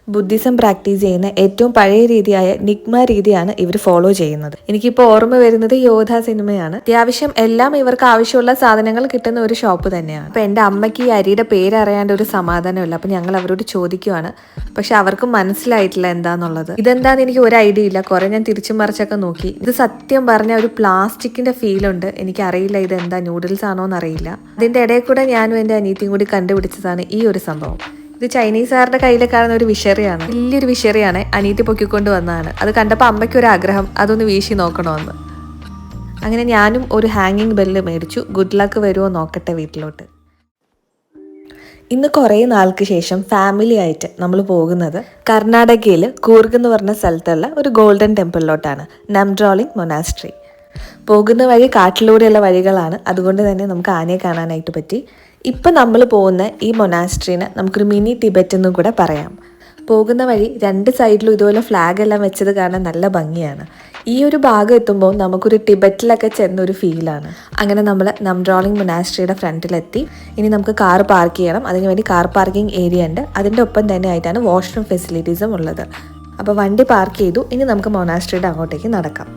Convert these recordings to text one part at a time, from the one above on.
Buddhism practice ചെയ്യുന്ന ഏറ്റവും പഴയ രീതിയായ നിഗ്മ രീതിയാണ് ഇവർ ഫോളോ ചെയ്യുന്നത്. എനിക്കിപ്പോൾ ഓർമ്മ വരുന്നത് യോധ സിനിമയാണ്. അത്യാവശ്യം എല്ലാം ഇവർക്ക് ആവശ്യമുള്ള സാധനങ്ങൾ കിട്ടുന്ന ഒരു ഷോപ്പ് തന്നെയാണ്. അപ്പോൾ എൻ്റെ അമ്മയ്ക്ക് ഈ അരിയുടെ പേര് അറിയാണ്ട് ഒരു സമാധാനമില്ല. അപ്പോൾ ഞങ്ങൾ അവരോട് ചോദിക്കുവാണ്. പക്ഷെ അവർക്കും മനസ്സിലായിട്ടില്ല എന്താന്നുള്ളത്. ഇതെന്താന്ന് എനിക്ക് ഒരു ഐഡിയ ഇല്ല. കുറെ ഞാൻ തിരിച്ചും മറിച്ചൊക്കെ നോക്കി. ഇത് സത്യം പറഞ്ഞ ഒരു പ്ലാസ്റ്റിക്കിന്റെ ഫീലുണ്ട്. എനിക്കറിയില്ല ഇതെന്താ, നൂഡിൽസ് ആണോ എന്നറിയില്ല. അതിന്റെ ഇടയിൽ കൂടെ ഞാനും എൻ്റെ അനിയത്തിയും കൂടി കണ്ടുപിടിച്ചതാണ് ഈ ഒരു സംഭവം. ഇത് ചൈനീസുകാരുടെ കയ്യിൽ കാണുന്ന ഒരു വിഷറിയാണ്, വലിയൊരു വിഷറിയാണ്. അനിയത്തി പൊക്കിക്കൊണ്ട് വന്നതാണ്. അത് കണ്ടപ്പോൾ അമ്മയ്ക്ക് ഒരു ആഗ്രഹം അതൊന്ന് വീശി നോക്കണമെന്ന്. അങ്ങനെ ഞാനും ഒരു ഹാങ്ങിങ് ബെല്ല് മേടിച്ചു. ഗുഡ് ലക്ക് വരുമോ നോക്കട്ടെ വീട്ടിലോട്ട്. ഇന്ന് കുറേ നാൾക്ക് ശേഷം ഫാമിലി ആയിട്ട് നമ്മൾ പോകുന്നത് കർണാടകയിൽ കൂർഗ് എന്ന് പറഞ്ഞ സ്ഥലത്തുള്ള ഒരു ഗോൾഡൻ ടെമ്പിളിലോട്ടാണ്, നംഡ്രോളിംഗ് മൊനാസ്ട്രി. പോകുന്ന വഴി കാട്ടിലൂടെയുള്ള വഴികളാണ്, അതുകൊണ്ട് തന്നെ നമുക്ക് ആനയെ കാണാനായിട്ട് പറ്റി. ഇപ്പം നമ്മൾ പോകുന്ന ഈ മൊനാസ്ട്രീനെ നമുക്കൊരു മിനി ടിബറ്റ് എന്നും കൂടെ പറയാം. പോകുന്ന വഴി രണ്ട് സൈഡിലും ഇതുപോലെ ഫ്ലാഗ് എല്ലാം വെച്ചത് കാണാൻ നല്ല ഭംഗിയാണ്. ഈ ഒരു ഭാഗം എത്തുമ്പോൾ നമുക്കൊരു ടിബറ്റിലൊക്കെ ചെന്നൊരു ഫീലാണ്. അങ്ങനെ നമ്മൾ നംഡ്രോളിംഗ് മൊനാസ്ട്രിയുടെ ഫ്രണ്ടിലെത്തി. ഇനി നമുക്ക് കാർ പാർക്ക് ചെയ്യണം. അതിന് വേണ്ടി കാർ പാർക്കിംഗ് ഏരിയ ഉണ്ട്. അതിൻ്റെ ഒപ്പം തന്നെ ആയിട്ടാണ് വാഷ്റൂം ഫെസിലിറ്റീസും ഉള്ളത്. അപ്പോൾ വണ്ടി പാർക്ക് ചെയ്തു. ഇനി നമുക്ക് മൊനാസ്ട്രിയുടെ അങ്ങോട്ടേക്ക് നടക്കാം.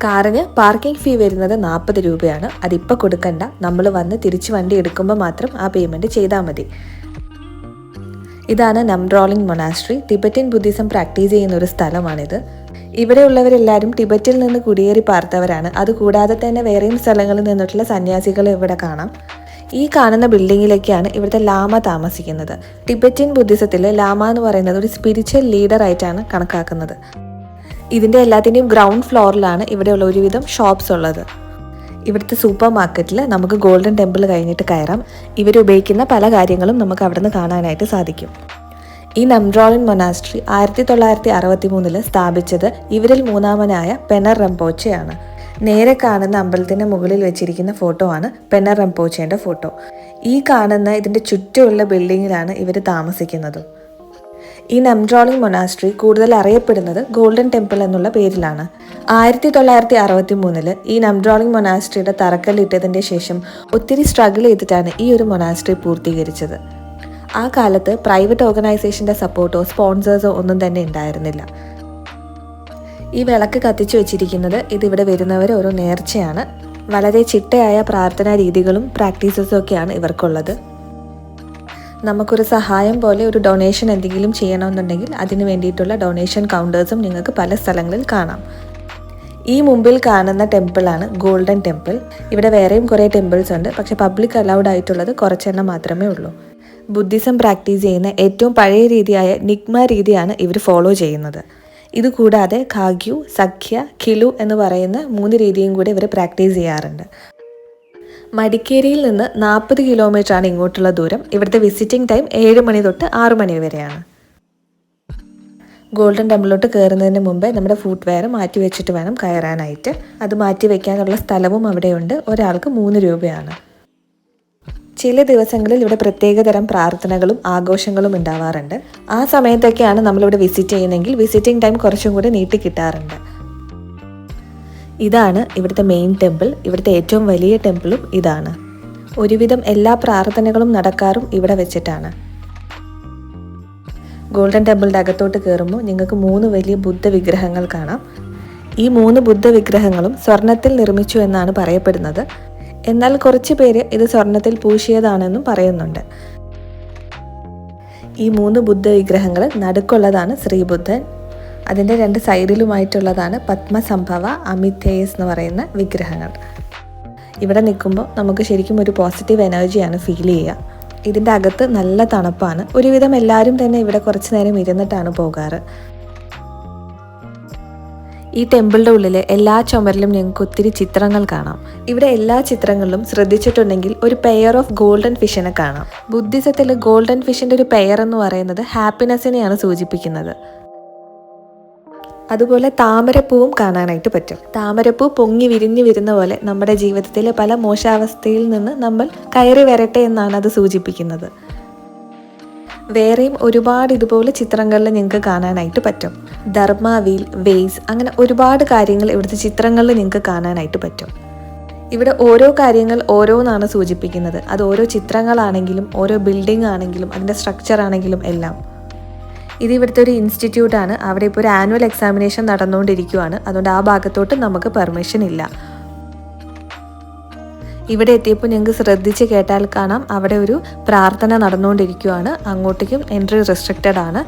കാറിന് പാർക്കിംഗ് ഫീ വരുന്നത് 40 രൂപയാണ്. അതിപ്പോൾ കൊടുക്കണ്ട, നമ്മൾ വന്ന് തിരിച്ച് വണ്ടി എടുക്കുമ്പോൾ മാത്രം ആ പേയ്മെൻറ്റ് ചെയ്താൽ മതി. ഇതാണ് നംഡ്രോളിംഗ് മൊനാസ്ട്രി. ടിബറ്റൻ ബുദ്ധിസം പ്രാക്ടീസ് ചെയ്യുന്ന ഒരു സ്ഥലമാണിത്. ഇവിടെയുള്ളവരെല്ലാവരും ടിബറ്റിൽ നിന്ന് കുടിയേറി പാർത്തവരാണ്. അതുകൂടാതെ തന്നെ വേറെയും സ്ഥലങ്ങളിൽ നിന്നിട്ടുള്ള സന്യാസികൾ ഇവിടെ കാണാം. ഈ കാണുന്ന ബിൽഡിങ്ങിലേക്കാണ് ഇവിടുത്തെ ലാമ താമസിക്കുന്നത്. ടിബറ്റൻ ബുദ്ധിസത്തിൽ ലാമ എന്ന് പറയുന്നത് ഒരു സ്പിരിച്വൽ ലീഡർ ആയിട്ടാണ് കണക്കാക്കുന്നത്. ഇതിൻ്റെ എല്ലാത്തിൻ്റെയും ഗ്രൗണ്ട് ഫ്ലോറിലാണ് ഇവിടെയുള്ള ഒരുവിധം ഷോപ്സ് ഉള്ളത്. ഇവിടുത്തെ സൂപ്പർ മാർക്കറ്റിൽ നമുക്ക് ഗോൾഡൻ ടെമ്പിൾ കഴിഞ്ഞിട്ട് കയറാം. ഇവരുപയോഗിക്കുന്ന പല കാര്യങ്ങളും നമുക്ക് അവിടെ നിന്ന് കാണാനായിട്ട് സാധിക്കും. ഈ നംഡ്രോളിംഗ് മൊനാസ്ട്രി 1963 സ്ഥാപിച്ചത് ഇവരിൽ മൂന്നാമനായ പെനർ റംപോച്ചയാണ്. നേരെ കാണുന്ന അമ്പലത്തിൻ്റെ മുകളിൽ വെച്ചിരിക്കുന്ന ഫോട്ടോ ആണ് പെനർ റംപോച്ചേൻ്റെ ഫോട്ടോ. ഈ കാണുന്ന ഇതിൻ്റെ ചുറ്റുമുള്ള ബിൽഡിങ്ങിലാണ് ഇവർ താമസിക്കുന്നത്. ഈ നംഡ്രോളിംഗ് മൊനാസ്ട്രി കൂടുതൽ അറിയപ്പെടുന്നത് ഗോൾഡൻ ടെമ്പിൾ എന്നുള്ള പേരിലാണ്. 1963 ഈ നംഡ്രോളിംഗ് മൊനാസ്ട്രിയുടെ തറക്കല്ലിട്ടതിൻ്റെ ശേഷം ഒത്തിരി സ്ട്രഗിൾ ചെയ്തിട്ടാണ് ഈ ഒരു മൊനാസ്ട്രി പൂർത്തീകരിച്ചത്. ആ കാലത്ത് പ്രൈവറ്റ് ഓർഗനൈസേഷൻ്റെ സപ്പോർട്ടോ സ്പോൺസേഴ്സോ ഒന്നും തന്നെ ഉണ്ടായിരുന്നില്ല. ഈ വിളക്ക് കത്തിച്ചു വെച്ചിരിക്കുന്നത് ഇതിവിടെ വരുന്നവർ ഓരോ നേർച്ചയാണ്. വളരെ ചിട്ടയായ പ്രാർത്ഥനാ രീതികളും പ്രാക്ടീസസും ഒക്കെയാണ് ഇവർക്കുള്ളത്. നമുക്കൊരു സഹായം പോലെ ഒരു ഡൊണേഷൻ എന്തെങ്കിലും ചെയ്യണമെന്നുണ്ടെങ്കിൽ അതിന് വേണ്ടിയിട്ടുള്ള ഡൊണേഷൻ കൗണ്ടേഴ്സും നിങ്ങൾക്ക് പല സ്ഥലങ്ങളിൽ കാണാം. ഈ മുമ്പിൽ കാണുന്ന ടെമ്പിളാണ് ഗോൾഡൻ ടെമ്പിൾ. ഇവിടെ വേറെയും കുറേ ടെമ്പിൾസ് ഉണ്ട്, പക്ഷെ പബ്ലിക് അലൗഡ് ആയിട്ടുള്ളത് കുറച്ചെണ്ണം മാത്രമേ ഉള്ളൂ. ബുദ്ധിസം പ്രാക്ടീസ് ചെയ്യുന്ന ഏറ്റവും പഴയ രീതിയായ നിഗ്മ രീതിയാണ് ഇവർ ഫോളോ ചെയ്യുന്നത്. ഇതുകൂടാതെ ഖാഗ്യു, സഖ്യ, ഖിലു എന്ന് പറയുന്ന 3 രീതിയും കൂടി ഇവർ പ്രാക്ടീസ് ചെയ്യാറുണ്ട്. മടിക്കേരിയിൽ നിന്ന് 40 കിലോമീറ്ററാണ് ഇങ്ങോട്ടുള്ള ദൂരം. ഇവിടുത്തെ വിസിറ്റിംഗ് ടൈം 7 മണി തൊട്ട് 6 മണി വരെയാണ്. ഗോൾഡൻ ടെമ്പിളിലോട്ട് കയറുന്നതിന് മുമ്പേ നമ്മുടെ ഫുട് വെയർ മാറ്റി വെച്ചിട്ട് വേണം കയറാനായിട്ട്. അത് മാറ്റി വെക്കാനുള്ള സ്ഥലവും അവിടെയുണ്ട്. ഒരാൾക്ക് 3 രൂപയാണ്. ചില ദിവസങ്ങളിൽ ഇവിടെ പ്രത്യേകതരം പ്രാർത്ഥനകളും ആഘോഷങ്ങളും ഉണ്ടാവാറുണ്ട്. ആ സമയത്തൊക്കെയാണ് നമ്മളിവിടെ വിസിറ്റ് ചെയ്യുന്നതെങ്കിൽ വിസിറ്റിംഗ് ടൈം കുറച്ചും കൂടി നീട്ടി കിട്ടാറുണ്ട്. ഇതാണ് ഇവിടുത്തെ മെയിൻ ടെമ്പിൾ. ഇവിടുത്തെ ഏറ്റവും വലിയ ടെമ്പിളും ഇതാണ്. ഒരുവിധം എല്ലാ പ്രാർത്ഥനകളും നടക്കാറും ഇവിടെ വെച്ചിട്ടാണ്. ഗോൾഡൻ ടെമ്പിളിൻ്റെ അകത്തോട്ട് കയറുമ്പോൾ നിങ്ങൾക്ക് 3 വലിയ ബുദ്ധ വിഗ്രഹങ്ങൾ കാണാം. ഈ 3 ബുദ്ധ വിഗ്രഹങ്ങളും സ്വർണത്തിൽ നിർമ്മിച്ചു എന്നാണ് പറയപ്പെടുന്നത്. എന്നാൽ കുറച്ച് പേര് ഇത് സ്വർണത്തിൽ പൂശിയതാണെന്നും പറയുന്നുണ്ട്. ഈ 3 ബുദ്ധ വിഗ്രഹങ്ങൾ നടുക്കുള്ളതാണ് ശ്രീബുദ്ധൻ. അതിൻ്റെ 2 സൈഡിലുമായിട്ടുള്ളതാണ് പത്മസംഭവ, അമിഥേയസ് എന്ന് പറയുന്ന വിഗ്രഹങ്ങൾ. ഇവിടെ നിൽക്കുമ്പോൾ നമുക്ക് ശരിക്കും ഒരു പോസിറ്റീവ് എനർജിയാണ് ഫീൽ ചെയ്യുക. ഇതിൻ്റെ അകത്ത് നല്ല തണുപ്പാണ്. ഒരുവിധം എല്ലാവരും തന്നെ ഇവിടെ കുറച്ച് നേരം ഇരുന്നിട്ടാണ് പോകാറ്. ഈ ടെമ്പിളിൻ്റെ ഉള്ളിൽ എല്ലാ ചുമരിലും ഞങ്ങൾക്ക് ഒത്തിരി ചിത്രങ്ങൾ കാണാം. ഇവിടെ എല്ലാ ചിത്രങ്ങളിലും ശ്രദ്ധിച്ചിട്ടുണ്ടെങ്കിൽ ഒരു പെയർ ഓഫ് ഗോൾഡൻ ഫിഷിനെ കാണാം. ബുദ്ധിസത്തിൽ ഗോൾഡൻ ഫിഷിൻ്റെ ഒരു പെയർ എന്ന് പറയുന്നത് ഹാപ്പിനെസ്സിനെയാണ് സൂചിപ്പിക്കുന്നത്. അതുപോലെ താമരപ്പൂവും കാണാനായിട്ട് പറ്റും. താമരപ്പൂ പൊങ്ങി വിരിഞ്ഞു വരുന്ന പോലെ നമ്മുടെ ജീവിതത്തിലെ പല മോശാവസ്ഥയിൽ നിന്ന് നമ്മൾ കയറി വരട്ടെ എന്നാണ് അത് സൂചിപ്പിക്കുന്നത്. വേറെയും ഒരുപാട് ഇതുപോലെ ചിത്രങ്ങളിൽ നിങ്ങൾക്ക് കാണാനായിട്ട് പറ്റും. ധർമ്മ വീൽ, വേസ്, അങ്ങനെ ഒരുപാട് കാര്യങ്ങൾ ഇവിടുത്തെ ചിത്രങ്ങളിൽ നിങ്ങൾക്ക് കാണാനായിട്ട് പറ്റും. ഇവിടെ ഓരോ കാര്യങ്ങൾ ഓരോന്നാണ് സൂചിപ്പിക്കുന്നത്. അത് ഓരോ ചിത്രങ്ങളാണെങ്കിലും ഓരോ ബിൽഡിംഗ് ആണെങ്കിലും അതിൻ്റെ സ്ട്രക്ചർ ആണെങ്കിലും എല്ലാം. ഇത് ഇവിടുത്തെ ഒരു ഇൻസ്റ്റിറ്റ്യൂട്ടാണ്. അവിടെ ഇപ്പോൾ ഒരു ആനുവൽ എക്സാമിനേഷൻ നടന്നുകൊണ്ടിരിക്കുകയാണ്. അതുകൊണ്ട് ആ ഭാഗത്തോട്ട് നമുക്ക് പെർമിഷൻ ഇല്ല. ഇവിടെ എത്തിയപ്പോൾ ഞങ്ങൾക്ക് ശ്രദ്ധിച്ച് കേട്ടാൽ കാണാം അവിടെ ഒരു പ്രാർത്ഥന നടന്നുകൊണ്ടിരിക്കുകയാണ്. അങ്ങോട്ടേക്കും എൻട്രി റെസ്ട്രിക്റ്റഡ് ആണ്.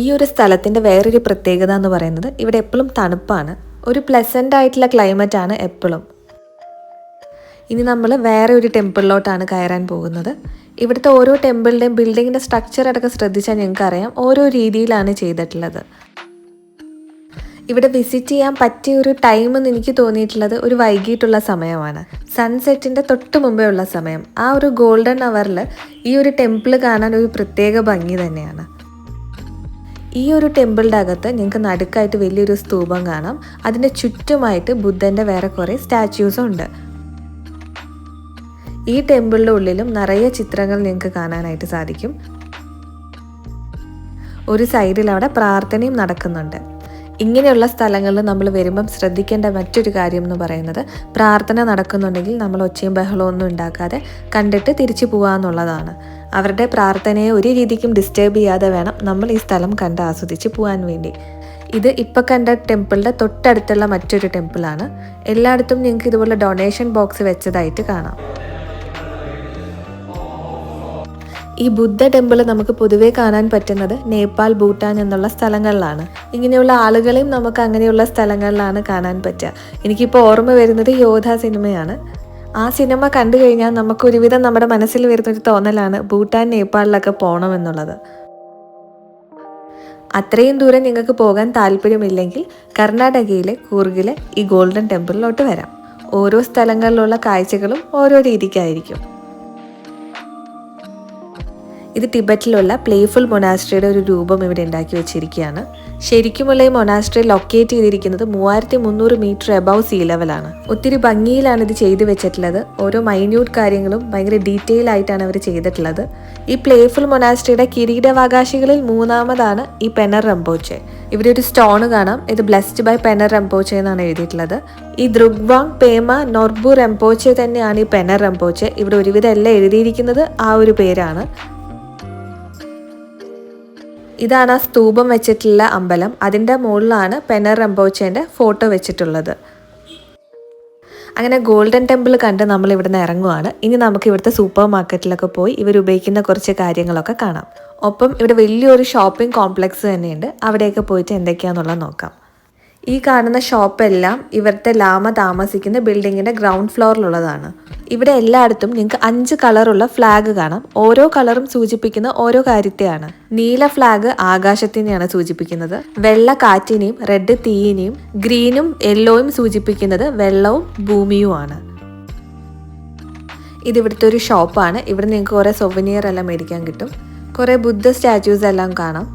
ഈ ഒരു സ്ഥലത്തിൻ്റെ വേറൊരു പ്രത്യേകത എന്ന് പറയുന്നത് ഇവിടെ എപ്പോഴും തണുപ്പാണ്. ഒരു പ്ലസൻ്റ് ആയിട്ടുള്ള ക്ലൈമറ്റ് ആണ് എപ്പോഴും. ഇനി നമ്മൾ വേറെ ഒരു ടെമ്പിളിലോട്ടാണ് കയറാൻ പോകുന്നത്. ഇവിടുത്തെ ഓരോ ടെമ്പിളിൻ്റെയും ബിൽഡിങ്ങിൻ്റെ സ്ട്രക്ചർ അടക്കം ശ്രദ്ധിച്ചാൽ ഞങ്ങൾക്ക് അറിയാം ഓരോ രീതിയിലാണ് ചെയ്തിട്ടുള്ളത്. ഇവിടെ വിസിറ്റ് ചെയ്യാൻ പറ്റിയ ഒരു ടൈം എന്ന് എനിക്ക് തോന്നിയിട്ടുള്ളത് ഒരു വൈകിട്ടുള്ള സമയമാണ്. സൺസെറ്റിൻ്റെ തൊട്ട് മുമ്പേ ഉള്ള സമയം. ആ ഒരു ഗോൾഡൻ അവറിൽ ഈ ഒരു ടെമ്പിൾ കാണാൻ ഒരു പ്രത്യേക ഭംഗി തന്നെയാണ്. ഈ ഒരു ടെമ്പിളിൻ്റെ അകത്ത് ഞങ്ങൾക്ക് നടുക്കായിട്ട് വലിയൊരു സ്തൂപം കാണാം. അതിൻ്റെ ചുറ്റുമായിട്ട് ബുദ്ധൻ്റെ വേറെ കുറേ സ്റ്റാച്യൂസും ഉണ്ട്. ഈ ടെമ്പിളിൻ്റെ ഉള്ളിലും നിറയെ ചിത്രങ്ങൾ നിങ്ങൾക്ക് കാണാനായിട്ട് സാധിക്കും. ഒരു സൈഡിൽ അവിടെ പ്രാർത്ഥനയും നടക്കുന്നുണ്ട്. ഇങ്ങനെയുള്ള സ്ഥലങ്ങളിൽ നമ്മൾ വരുമ്പം ശ്രദ്ധിക്കേണ്ട മറ്റൊരു കാര്യം എന്ന് പറയുന്നത് പ്രാർത്ഥന നടക്കുന്നുണ്ടെങ്കിൽ നമ്മൾ ഒച്ചയും ബഹളവും ഒന്നും ഉണ്ടാക്കാതെ കണ്ടിട്ട് തിരിച്ചു പോകാമെന്നുള്ളതാണ്. അവരുടെ പ്രാർത്ഥനയെ ഒരു രീതിക്കും ഡിസ്റ്റർബ് ചെയ്യാതെ വേണം നമ്മൾ ഈ സ്ഥലം കണ്ട് ആസ്വദിച്ച് പോകാൻ വേണ്ടി. ഇത് ഇപ്പോൾ കണ്ട ടെമ്പിളിൻ്റെ തൊട്ടടുത്തുള്ള മറ്റൊരു ടെമ്പിളാണ്. എല്ലായിടത്തും നിങ്ങൾക്ക് ഇതുപോലെ ഡൊണേഷൻ ബോക്സ് വെച്ചതായിട്ട് കാണാം. ഈ ബുദ്ധ ടെമ്പിൾ നമുക്ക് പൊതുവേ കാണാൻ പറ്റുന്നത് നേപ്പാൾ, ഭൂട്ടാൻ എന്നുള്ള സ്ഥലങ്ങളിലാണ്. ഇങ്ങനെയുള്ള ആളുകളെയും നമുക്ക് അങ്ങനെയുള്ള സ്ഥലങ്ങളിലാണ് കാണാൻ പറ്റുക. എനിക്കിപ്പോൾ ഓർമ്മ വരുന്നത് യോധ സിനിമയാണ്. ആ സിനിമ കണ്ടു കഴിഞ്ഞാൽ നമുക്ക് ഒരുവിധം നമ്മുടെ മനസ്സിൽ വരുന്നൊരു തോന്നലാണ് ഭൂട്ടാൻ, നേപ്പാളിലൊക്കെ പോകണമെന്നുള്ളത്. അത്രയും ദൂരം നിങ്ങൾക്ക് പോകാൻ താല്പര്യമില്ലെങ്കിൽ കർണാടകയിലെ കൂർഗിലെ ഈ ഗോൾഡൻ ടെമ്പിളിലോട്ട് വരാം. ഓരോ സ്ഥലങ്ങളിലുള്ള കാഴ്ചകളും ഓരോ രീതിക്കായിരിക്കും. ഇത് ടിബറ്റിലുള്ള പ്ലേഫുൾ മൊനാസ്ട്രിയുടെ ഒരു രൂപം ഇവിടെ ഉണ്ടാക്കി വെച്ചിരിക്കുകയാണ്. ശരിക്കുമുള്ള ഈ മൊനാസ്ട്രി ലൊക്കേറ്റ് ചെയ്തിരിക്കുന്നത് 3300 മീറ്റർ എബവ് സീ ലെവലാണ്. ഒത്തിരി ഭംഗിയിലാണ് ഇത് ചെയ്തു വെച്ചിട്ടുള്ളത്. ഓരോ മൈന്യൂട്ട് കാര്യങ്ങളും ഭയങ്കര ഡീറ്റെയിൽ ആയിട്ടാണ് അവർ ചെയ്തിട്ടുള്ളത്. ഈ പ്ലേഫുൾ മൊനാസ്ട്രിയുടെ കിരീടാവകാശികളിൽ 3ാമതാണ് ഈ പെനർ റംപോച്ചെ. ഇവിടെ ഒരു സ്റ്റോൺ കാണാം. ഇത് ബ്ലെസ്ഡ് ബൈ പെനർ റംപോച്ചെ എന്നാണ് എഴുതിയിട്ടുള്ളത്. ഈ ദ്രുഗ്വാങ് പേമ നോർബു റംപോച്ചെ തന്നെയാണ് ഈ പെനർ റംപോച്ചെ. ഇവിടെ ഒരുവിധം എല്ലാം എഴുതിയിരിക്കുന്നത് ആ ഒരു പേരാണ്. ഇതാണ് ആ സ്തൂപം വെച്ചിട്ടുള്ള അമ്പലം. അതിൻ്റെ മുകളിലാണ് പെനർ റംപോച്ചേൻ്റെ ഫോട്ടോ വെച്ചിട്ടുള്ളത്. അങ്ങനെ ഗോൾഡൻ ടെമ്പിൾ കണ്ട് നമ്മൾ ഇവിടുന്ന് ഇറങ്ങുവാണ്. ഇനി നമുക്ക് ഇവിടുത്തെ സൂപ്പർ മാർക്കറ്റിലൊക്കെ പോയി ഇവർ ഉപയോഗിക്കുന്ന കുറച്ച് കാര്യങ്ങളൊക്കെ കാണാം. ഒപ്പം ഇവിടെ വലിയൊരു ഷോപ്പിംഗ് കോംപ്ലക്സ് തന്നെയുണ്ട്. അവിടെയൊക്കെ പോയിട്ട് എന്തൊക്കെയാണെന്നുള്ളത് നോക്കാം. ഈ കാണുന്ന ഷോപ്പെല്ലാം ഇവിടുത്തെ ലാമ താമസിക്കുന്ന ബിൽഡിങ്ങിൻ്റെ ഗ്രൗണ്ട് ഫ്ലോറിലുള്ളതാണ്. ഇവിടെ എല്ലായിടത്തും നിങ്ങൾക്ക് 5 കളറുള്ള ഫ്ലാഗ് കാണാം. ഓരോ കളറും സൂചിപ്പിക്കുന്ന ഓരോ കാര്യത്തെയാണ്. നീല ഫ്ലാഗ് ആകാശത്തിനെയാണ് സൂചിപ്പിക്കുന്നത്. വെള്ള കാറ്റിനെയും റെഡ് തീയിനെയും ഗ്രീനും യെല്ലോയും സൂചിപ്പിക്കുന്നത് വെള്ളവും ഭൂമിയുമാണ്. ഇതിവിടുത്തെ ഒരു ഷോപ്പാണ്. ഇവിടെ നിങ്ങൾക്ക് കുറേ സൊവനിയർ എല്ലാം മേടിക്കാൻ കിട്ടും. കുറേ ബുദ്ധ സ്റ്റാച്യൂസ് എല്ലാം കാണാം.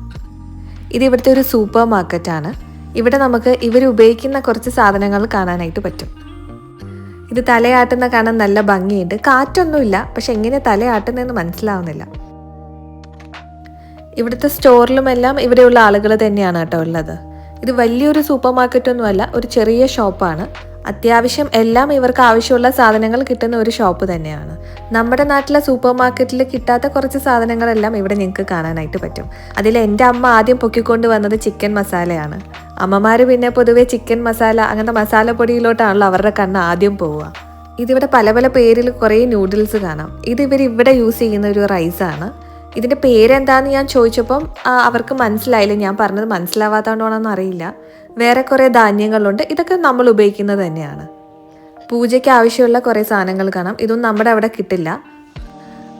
ഇതിവിടുത്തെ ഒരു സൂപ്പർ മാർക്കറ്റാണ്. ഇവിടെ നമുക്ക് ഇവർ ഉപയോഗിക്കുന്ന കുറച്ച് സാധനങ്ങൾ കാണാനായിട്ട് പറ്റും. ഇത് തലയാട്ടുന്ന കാണാൻ നല്ല ഭംഗിയുണ്ട്. കാറ്റൊന്നുമില്ല, പക്ഷെ എങ്ങനെ തലയാട്ടുന്നതെന്ന് മനസ്സിലാവുന്നില്ല. ഇവിടുത്തെ സ്റ്റോറിലുമെല്ലാം ഇവിടെയുള്ള ആളുകൾ തന്നെയാണ് കേട്ടോ ഉള്ളത്. ഇത് വലിയൊരു സൂപ്പർ മാർക്കറ്റൊന്നുമല്ല, ഒരു ചെറിയ ഷോപ്പാണ്. അത്യാവശ്യം എല്ലാം ഇവർക്ക് ആവശ്യമുള്ള സാധനങ്ങൾ കിട്ടുന്ന ഒരു ഷോപ്പ് തന്നെയാണ്. നമ്മുടെ നാട്ടിലെ സൂപ്പർ മാർക്കറ്റിൽ കിട്ടാത്ത കുറച്ച് സാധനങ്ങളെല്ലാം ഇവിടെ നിങ്ങൾക്ക് കാണാനായിട്ട് പറ്റും. അതിൽ എൻ്റെ അമ്മ ആദ്യം പൊക്കിക്കൊണ്ട് വന്നത് ചിക്കൻ മസാലയാണ്. അമ്മമാർ പിന്നെ പൊതുവേ ചിക്കൻ മസാല അങ്ങനത്തെ മസാലപ്പൊടിയിലോട്ടാണല്ലോ അവരുടെ കണ്ണ് ആദ്യം പോവുക. ഇതിവിടെ പല പല പേരിൽ കുറേ നൂഡിൽസ് കാണാം. ഇതിവർ ഇവിടെ യൂസ് ചെയ്യുന്ന ഒരു റൈസാണ്. ഇതിൻ്റെ പേരെന്താണെന്ന് ഞാൻ ചോദിച്ചപ്പം അവർക്ക് മനസ്സിലായില്ല. ഞാൻ പറഞ്ഞത് മനസ്സിലാവാത്തതുകൊണ്ടാണെന്ന് അറിയില്ല. വേറെ കുറേ ധാന്യങ്ങളുണ്ട്. ഇതൊക്കെ നമ്മൾ ഉപയോഗിക്കുന്നത് തന്നെയാണ്. പൂജയ്ക്ക് ആവശ്യമുള്ള കുറേ സാധനങ്ങൾ കാണാം. ഇതൊന്നും നമ്മുടെ അവിടെ കിട്ടില്ല.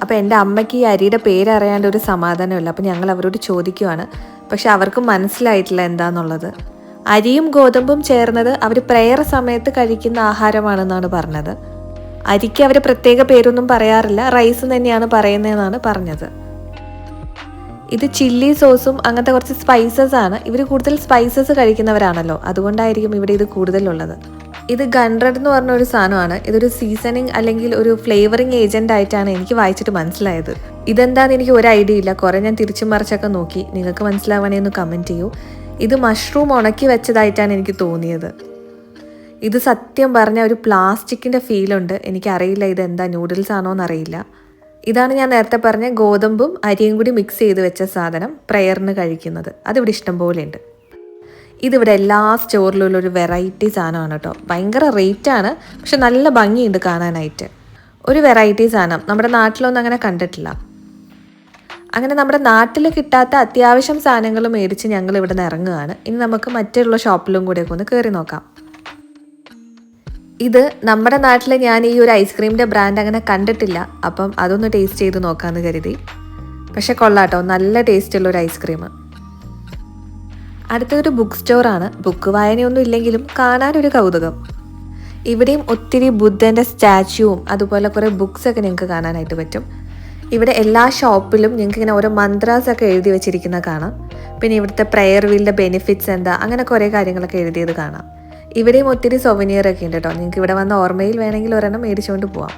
അപ്പോൾ എൻ്റെ അമ്മയ്ക്ക് ഈ അരിയുടെ പേരറിയാണ്ട് ഒരു സമാധാനമില്ല. അപ്പോൾ ഞങ്ങൾ അവരോട് ചോദിക്കുവാണ്. പക്ഷെ അവർക്ക് മനസ്സിലായിട്ടില്ല എന്താണെന്നുള്ളത്. അരിയും ഗോതമ്പും ചേർന്നത് അവർ പ്രയർ സമയത്ത് കഴിക്കുന്ന ആഹാരമാണെന്നാണ് പറഞ്ഞത്. അരിക്ക് അവർ പ്രത്യേക പേരൊന്നും പറയാറില്ല, റൈസ് തന്നെയാണ് പറയുന്നതെന്നാണ് പറഞ്ഞത്. ഇത് ചില്ലി സോസും അങ്ങനത്തെ കുറച്ച് സ്പൈസസ് ആണ്. ഇവർ കൂടുതൽ സ്പൈസസ് കഴിക്കുന്നവരാണല്ലോ, അതുകൊണ്ടായിരിക്കും ഇവിടെ ഇത് കൂടുതലുള്ളത്. ഇത് ഗൺറഡ് എന്ന് പറഞ്ഞ ഒരു സാധനമാണ്. ഇതൊരു സീസണിങ് അല്ലെങ്കിൽ ഒരു ഫ്ലേവറിങ് ഏജന്റ് ആയിട്ടാണ് എനിക്ക് വായിച്ചിട്ട് മനസ്സിലായത്. ഇതെന്താന്ന് എനിക്ക് ഒരു ഐഡിയ ഇല്ല. കുറേ ഞാൻ തിരിച്ചും മറിച്ചൊക്കെ നോക്കി. നിങ്ങൾക്ക് മനസ്സിലാവണേ ഒന്ന് കമൻറ്റ് ചെയ്യൂ. ഇത് മഷ്റൂം ഉണക്കി വെച്ചതായിട്ടാണ് എനിക്ക് തോന്നിയത്. ഇത് സത്യം പറഞ്ഞ ഒരു പ്ലാസ്റ്റിക്കിൻ്റെ ഫീലുണ്ട്. എനിക്കറിയില്ല ഇതെന്താ നൂഡിൽസ് ആണോ എന്നറിയില്ല. ഇതാണ് ഞാൻ നേരത്തെ പറഞ്ഞ ഗോതമ്പും അരിയും കൂടി മിക്സ് ചെയ്ത് വെച്ച സാധനം പ്രയറിന് കഴിക്കുന്നത്. അതിവിടെ ഇഷ്ടം പോലെ ഉണ്ട്. ഇതിവിടെ എല്ലാ സ്റ്റോറിലുള്ള ഒരു വെറൈറ്റി സാധനമാണ് കേട്ടോ. ഭയങ്കര റേറ്റാണ്, പക്ഷെ നല്ല ഭംഗിയുണ്ട് കാണാനായിട്ട്. ഒരു വെറൈറ്റി സാധനം നമ്മുടെ നാട്ടിലൊന്നും അങ്ങനെ കണ്ടിട്ടില്ല. അങ്ങനെ നമ്മുടെ നാട്ടിൽ കിട്ടാത്ത അത്യാവശ്യം സാധനങ്ങൾ മേടിച്ച് ഞങ്ങൾ ഇവിടെ നിന്ന് ഇറങ്ങുകയാണ്. ഇനി നമുക്ക് മറ്റുള്ള ഷോപ്പിലും കൂടെയൊക്കെ ഒന്ന് കയറി നോക്കാം. ഇത് നമ്മുടെ നാട്ടിൽ ഞാൻ ഈ ഒരു ഐസ്ക്രീമിൻ്റെ ബ്രാൻഡ് അങ്ങനെ കണ്ടിട്ടില്ല. അപ്പം അതൊന്ന് ടേസ്റ്റ് ചെയ്ത് നോക്കാമെന്ന് കരുതി. പക്ഷെ കൊള്ളാട്ടോ, നല്ല ടേസ്റ്റുള്ളൊരു ഐസ്ക്രീം. അടുത്തൊരു ബുക്ക് സ്റ്റോറാണ്. ബുക്ക് വായനയൊന്നും ഇല്ലെങ്കിലും കാണാനൊരു കൗതുകം. ഇവിടെയും ഒത്തിരി ബുദ്ധൻ്റെ സ്റ്റാച്യുവും അതുപോലെ കുറേ ബുക്സൊക്കെ നിങ്ങൾക്ക് കാണാനായിട്ട് പറ്റും. ഇവിടെ എല്ലാ ഷോപ്പിലും നിങ്ങൾക്ക് ഇങ്ങനെ ഓരോ മന്ത്രാസൊക്കെ എഴുതി വെച്ചിരിക്കുന്ന കാണാം. പിന്നെ ഇവിടുത്തെ പ്രയർ വീലിൻ്റെ ബെനിഫിറ്റ്സ് എന്താ, അങ്ങനെ കുറേ കാര്യങ്ങളൊക്കെ എഴുതിയത് കാണാം. ഇവിടെയും ഒത്തിരി സൊവനിയറൊക്കെ ഉണ്ട് കേട്ടോ. നിങ്ങൾക്ക് ഇവിടെ വന്ന ഓർമ്മയിൽ വേണമെങ്കിൽ ഒരെണ്ണം മേടിച്ചുകൊണ്ട് പോവാം.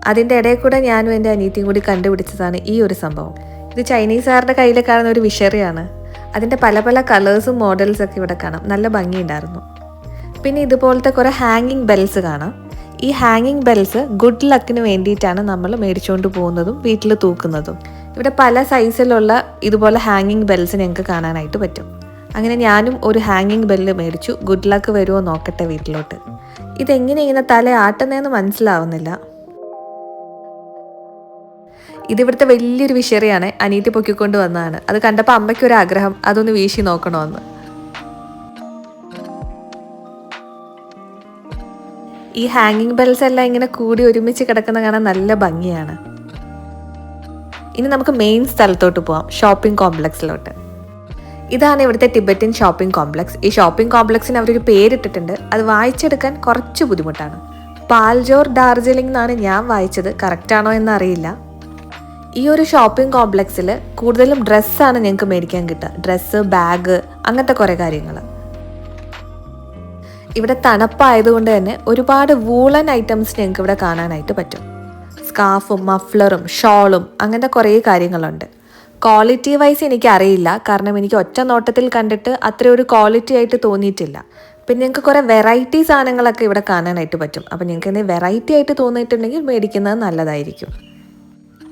അതിൻ്റെ ഇടയിൽ കൂടെ ഞാനും എൻ്റെ അനിയത്തിയും കൂടി കണ്ടുപിടിച്ചതാണ് ഈ ഒരു സംഭവം. ഇത് ചൈനീസുകാരുടെ കയ്യിൽ കാണുന്ന ഒരു വിഷറിയാണ്. അതിൻ്റെ പല പല കളേഴ്സും മോഡൽസൊക്കെ ഇവിടെ കാണാം. നല്ല ഭംഗിയുണ്ടായിരുന്നു. പിന്നെ ഇതുപോലത്തെ കുറേ ഹാങ്ങിങ് ബെൽസ് കാണാം. ഈ ഹാങ്ങിങ് ബെൽസ് ഗുഡ് ലക്കിന് വേണ്ടിയിട്ടാണ് നമ്മൾ മേടിച്ചുകൊണ്ട് പോകുന്നതും വീട്ടിൽ തൂക്കുന്നതും. ഇവിടെ പല സൈസിലുള്ള ഇതുപോലെ ഹാങ്ങിങ് ബെൽസ് ഞങ്ങൾക്ക് കാണാനായിട്ട് പറ്റും. അങ്ങനെ ഞാനും ഒരു ഹാങ്ങിങ് ബെല്ല് മേടിച്ചു. ഗുഡ് ലക്ക് വരുമോ നോക്കട്ടെ വീട്ടിലോട്ട്. ഇതെങ്ങനെ ഇങ്ങനെ തല ആട്ടുന്നതെന്ന് മനസ്സിലാവുന്നില്ല. ഇതിവിടുത്തെ വലിയൊരു വിഷറിയാണ്. അനീതി പൊക്കിക്കൊണ്ട് വന്നതാണ്. അത് കണ്ടപ്പോൾ അമ്മയ്ക്കൊരു ആഗ്രഹം അതൊന്ന് വീശി നോക്കണമെന്ന്. ഈ ഹാങ്ങിങ് ബെൽസ് എല്ലാം ഇങ്ങനെ കൂടി ഒരുമിച്ച് കിടക്കുന്ന കാണാൻ നല്ല ഭംഗിയാണ്. ഇനി നമുക്ക് മെയിൻ സ്ഥലത്തോട്ട് പോവാം, ഷോപ്പിംഗ് കോംപ്ലക്സിലോട്ട്. ഇതാണ് ഇവിടുത്തെ ടിബറ്റൻ ഷോപ്പിംഗ് കോംപ്ലക്സ്. ഈ ഷോപ്പിംഗ് കോംപ്ലക്സിന് അവരൊരു പേരിട്ടിട്ടുണ്ട്. അത് വായിച്ചെടുക്കാൻ കുറച്ച് ബുദ്ധിമുട്ടാണ്. പാൽജോർ ഡാർജിലിംഗ് എന്നാണ് ഞാൻ വായിച്ചത്. കറക്റ്റാണോ എന്നറിയില്ല. ഈ ഒരു ഷോപ്പിംഗ് കോംപ്ലക്സിൽ കൂടുതലും ഡ്രസ്സാണ് ഞങ്ങൾക്ക് മേടിക്കാൻ കിട്ടുക. ഡ്രസ്സ്, ബാഗ്, അങ്ങനത്തെ കുറേ കാര്യങ്ങൾ. ഇവിടെ തണുപ്പായതുകൊണ്ട് തന്നെ ഒരുപാട് വൂളൻ ഐറ്റംസ് ഞങ്ങൾക്ക് ഇവിടെ കാണാനായിട്ട് പറ്റും. സ്കാർഫും മഫ്ലറും ഷോളും അങ്ങനത്തെ കുറേ കാര്യങ്ങളുണ്ട്. ക്വാളിറ്റി വൈസ് എനിക്കറിയില്ല, കാരണം എനിക്ക് ഒറ്റ നോട്ടത്തിൽ കണ്ടിട്ട് അത്ര ഒരു ക്വാളിറ്റി ആയിട്ട് തോന്നിയിട്ടില്ല. പിന്നെ നിങ്ങൾക്ക് കുറേ വെറൈറ്റി സാധനങ്ങളൊക്കെ ഇവിടെ കാണാനായിട്ട് പറ്റും. അപ്പം നിങ്ങൾക്ക് എന്തെങ്കിലും വെറൈറ്റി ആയിട്ട് തോന്നിയിട്ടുണ്ടെങ്കിൽ മേടിക്കുന്നത് നല്ലതായിരിക്കും.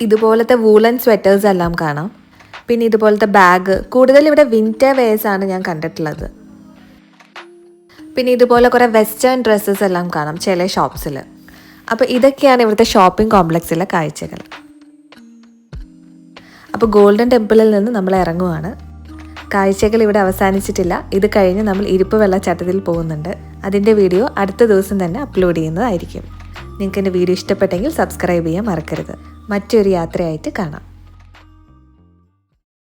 ഇതുപോലത്തെ വൂളൻ സ്വെറ്റേഴ്സ് എല്ലാം കാണാം. പിന്നെ ഇതുപോലത്തെ ബാഗ്, കൂടുതൽ ഇവിടെ വിൻ്റർ വെയേഴ്സാണ് ഞാൻ കണ്ടിട്ടുള്ളത്. പിന്നെ ഇതുപോലെ കുറേ വെസ്റ്റേൺ ഡ്രസ്സസ് എല്ലാം കാണാം ചില ഷോപ്സിൽ. അപ്പോൾ ഇതൊക്കെയാണ് ഇവിടുത്തെ ഷോപ്പിംഗ് കോംപ്ലക്സിലെ കാഴ്ചകൾ. അപ്പോൾ ഗോൾഡൻ ടെമ്പിളിൽ നിന്ന് നമ്മൾ ഇറങ്ങുവാണ്. കാഴ്ചകൾ ഇവിടെ അവസാനിച്ചിട്ടില്ല. ഇത് കഴിഞ്ഞ് നമ്മൾ ഇരിപ്പ് വെള്ളച്ചാട്ടത്തിൽ പോകുന്നുണ്ട്. അതിൻ്റെ വീഡിയോ അടുത്ത ദിവസം തന്നെ അപ്ലോഡ് ചെയ്യുന്നതായിരിക്കും. നിങ്ങൾക്ക് എൻ്റെ വീഡിയോ ഇഷ്ടപ്പെട്ടെങ്കിൽ സബ്സ്ക്രൈബ് ചെയ്യാൻ മറക്കരുത്. മറ്റൊരു യാത്രയായിട്ട് കാണാം.